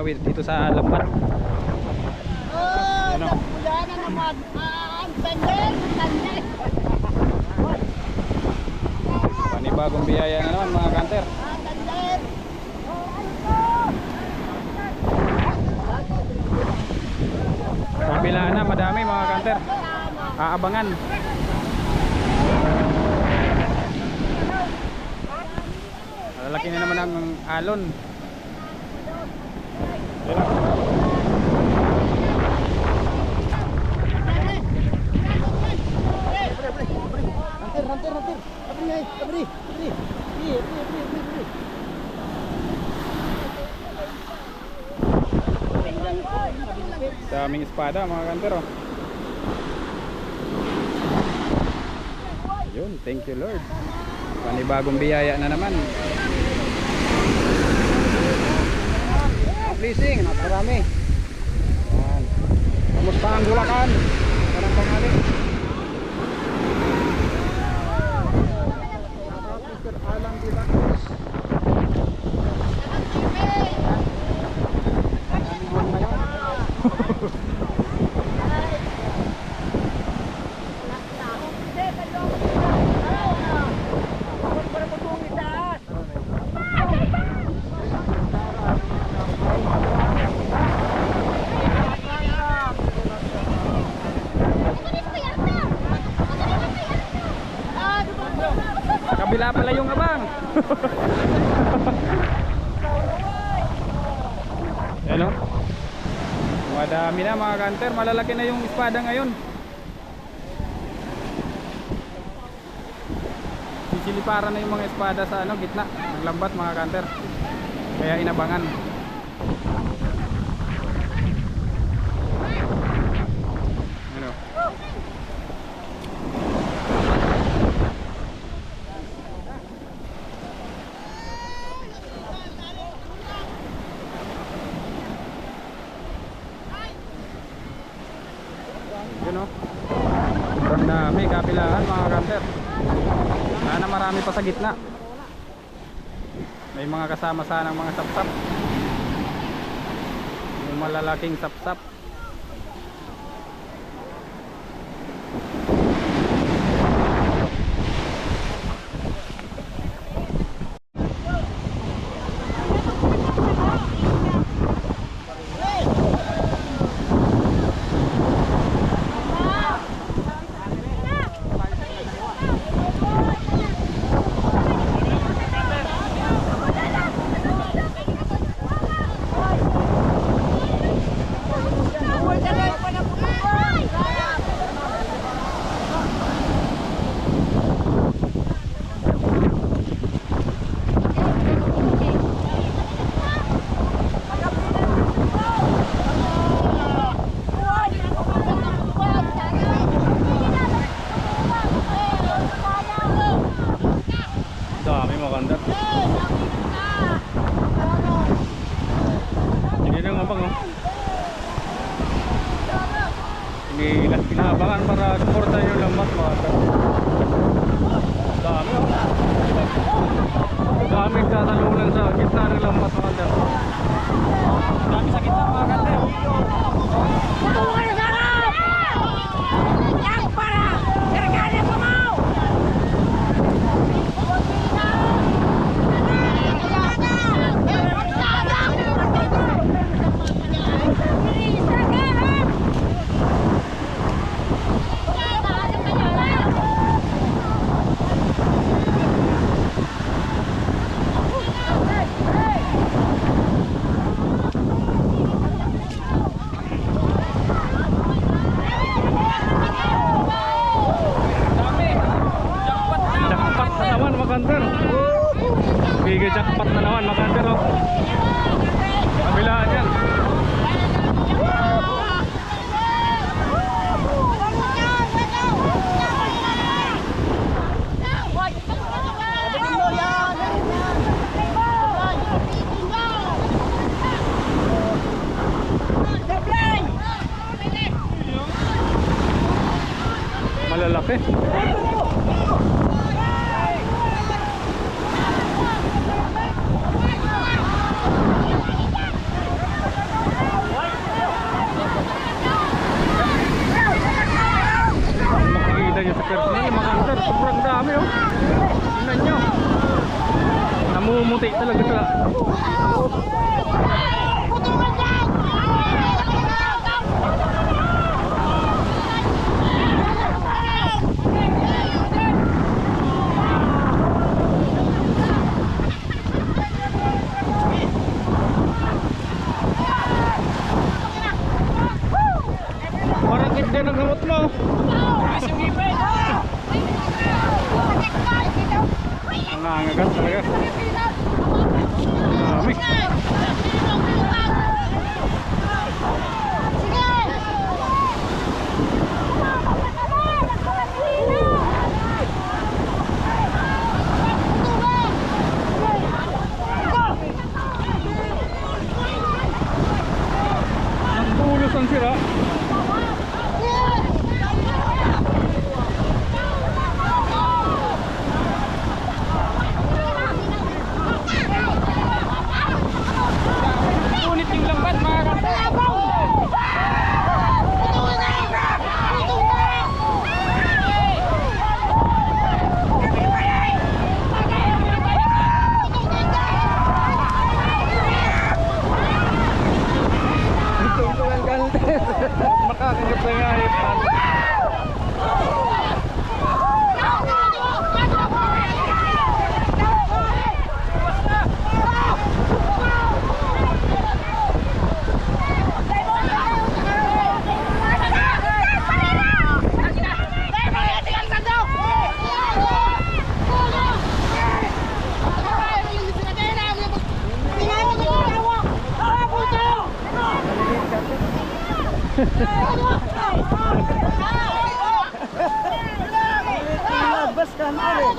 tumawid dito sa lambat. Oh, buyanan naman. Tender. Panibagong biyaya na naman mga kanter. Tender. Kabilaan na, madami mga kanter. Aabangan. Malalaki na naman ang alon. Rantir. Abri. Daming espada mga kanter oh. Yun, thank you Lord. Panibagong biyaya na naman. Blessing, napakarami. Yan. Kamusta ang Bulacan? Parang pangali. Alam Bilacos. Kabila pala yung abang. Ano? Madami na mga kanter, malalaki na yung espada ngayon. Sisiliparan na yung mga espada sa gitna ng lambat mga kanter. Kaya inabangan. Ano? Yun o. Sobrang dami kapilaan mga kanter. Sana marami pa sa gitna. May mga kasama sanang mga sapsap. Yung malalaking sapsap. Dami mga kanter. Hindi na nga bang Pinahabangan para suporta yung lambat mga kanter. Dami daming tatalunan sa gitna ng lambat mga kanter. Dami sa gitna mga kanter. Jackpot na naman mga kanter oh. Kabilaan yan. Malalaki. puti talaga siya. Parang ganda ng gamot mo. Ang angagat talaga. Dami. Nagpulos ang sira. Ngunit yung lambat mga kapatid. Makakagap na nga eh. Bas ka na rin.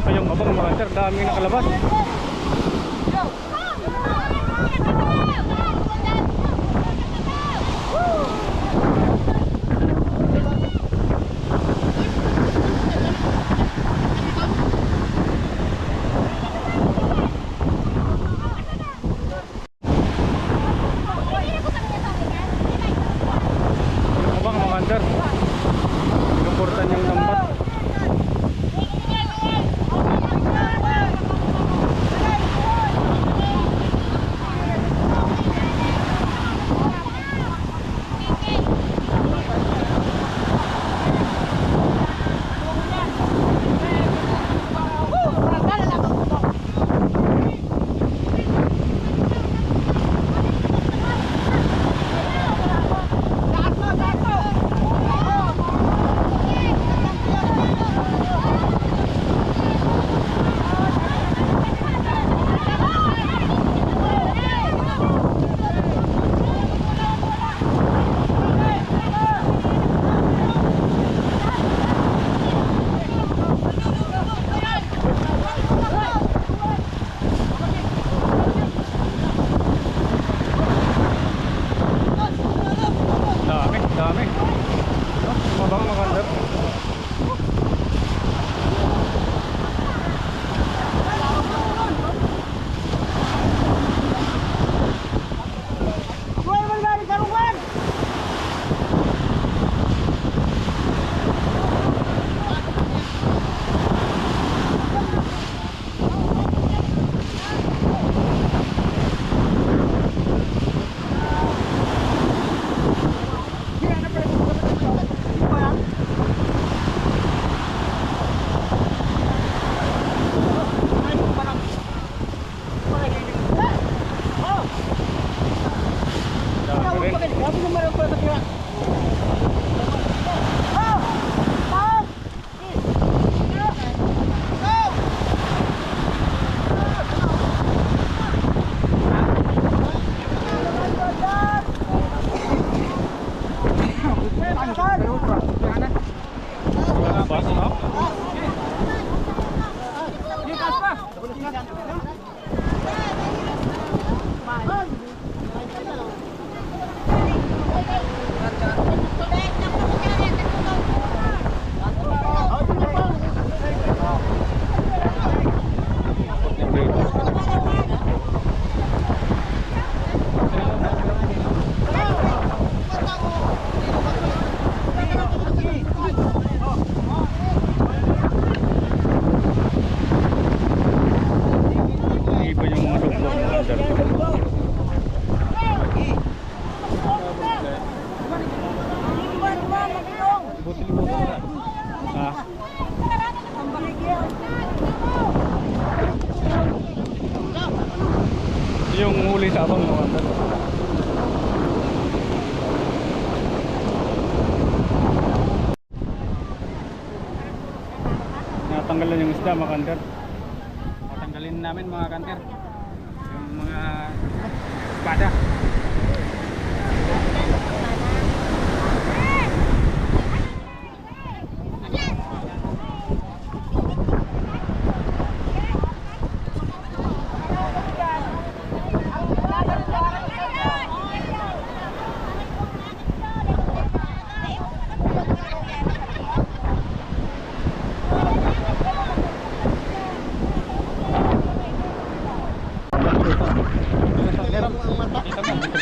Ayong abang mga sir, daming nakalabas. Abang mga sir, importan yung lambat. tatanggalan yung isda mga kanter. Tatanggalin namin mga kanter yung mga espada.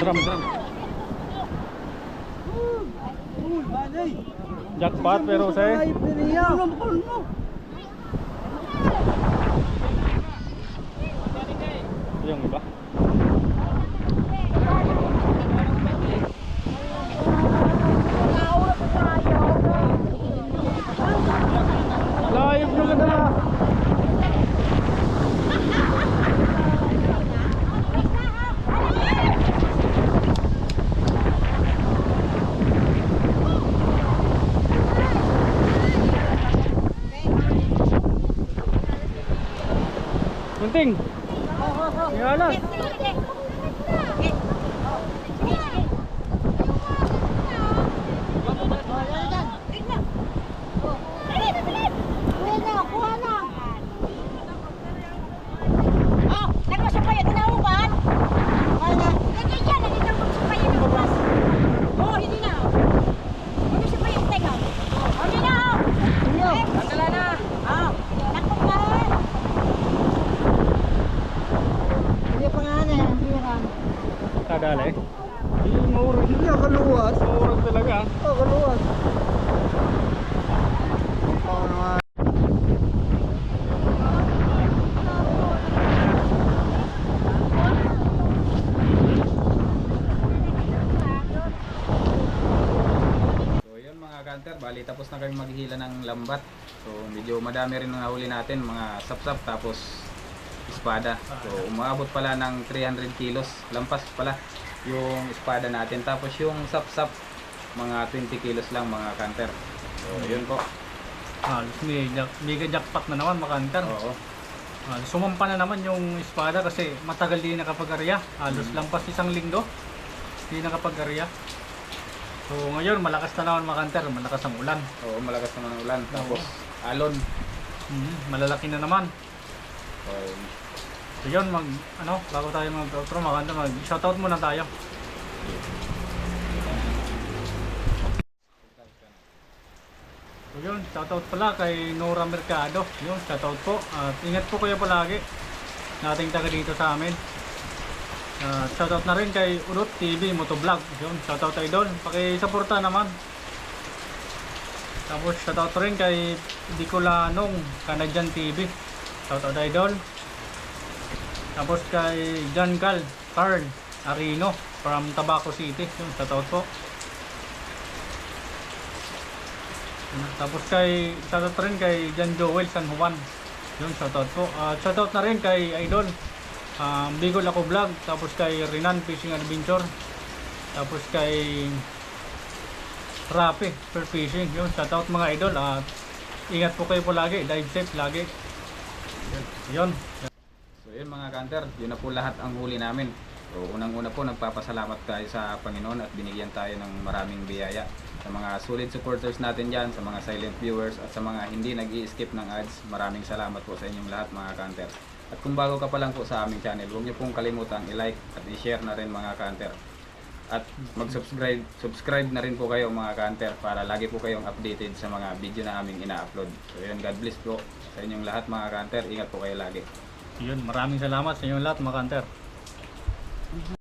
Drum. Jackpot pero saya. Yung iba. Live na ganda na. Kunting. Yalas. Kadali. Murag. Hindi ako kaluwas. Murag talaga. Oo, kaluwas. Oo naman. So yun mga kanter, bali tapos na kami maghihila ng lambat. So medyo madami rin ang nahuli natin, mga sapsap tapos espada. So umabot pala ng 300 kilos, lampas pala yung espada natin. Tapos yung sapsap mga 20 kilos lang mga kanter. So yun po. Halos mega jackpot na naman mga kanter. Oo. Sumampa na naman yung espada kasi matagal din nakapag-arya. Halos lampas isang linggo. Hindi nakapag-arya. So ngayon malakas na naman mga kanter, malakas ang ulan. Oo, malakas naman ang ulan. Tapos alon. Malalaki na naman. Um, So yun, bago tayo mag-outro mga kanter, mag-shoutout muna tayo. So yun, shoutout pala kay Nora Mercado. Yun, shoutout po. At ingat po kayo palagi. Nating taga dito sa amin. Shoutout na rin kay Urut TV Motovlog. Yun, shoutout idol. Paki-suporta naman. Tapos shoutout rin kay Dicolanong Canadian TV. Shoutout idol. Tapos kay John Carl Arino from Tabaco City. Yun, shoutout po. Tapos shoutout rin kay John Joel San Juan. Yun, shoutout po. Shoutout na rin kay Idol Bigol Ako Vlog. Tapos kay Renan Fishing Adventure. Tapos kay Rapi for Fishing. Yun, shoutout mga idol. Ingat po kayo po lagi. Dive safe lagi. Yun. So yun mga kanter, yun na po lahat ang huli namin. So unang-una po nagpapasalamat tayo sa Panginoon at binigyan tayo ng maraming biyaya. Sa mga solid supporters natin dyan, sa mga silent viewers at sa mga hindi nag-i-skip ng ads, maraming salamat po sa inyong lahat mga kanter. At kung bago ka pa lang po sa aming channel, huwag niyo pong kalimutang i-like at i-share na rin mga kanter. At subscribe na rin po kayo mga kanter para lagi po kayong updated sa mga video na aming ina-upload. So yun, God bless po sa inyong lahat mga kanter. Ingat po kayo lagi. Yun, maraming salamat sa inyong lahat mga kanter.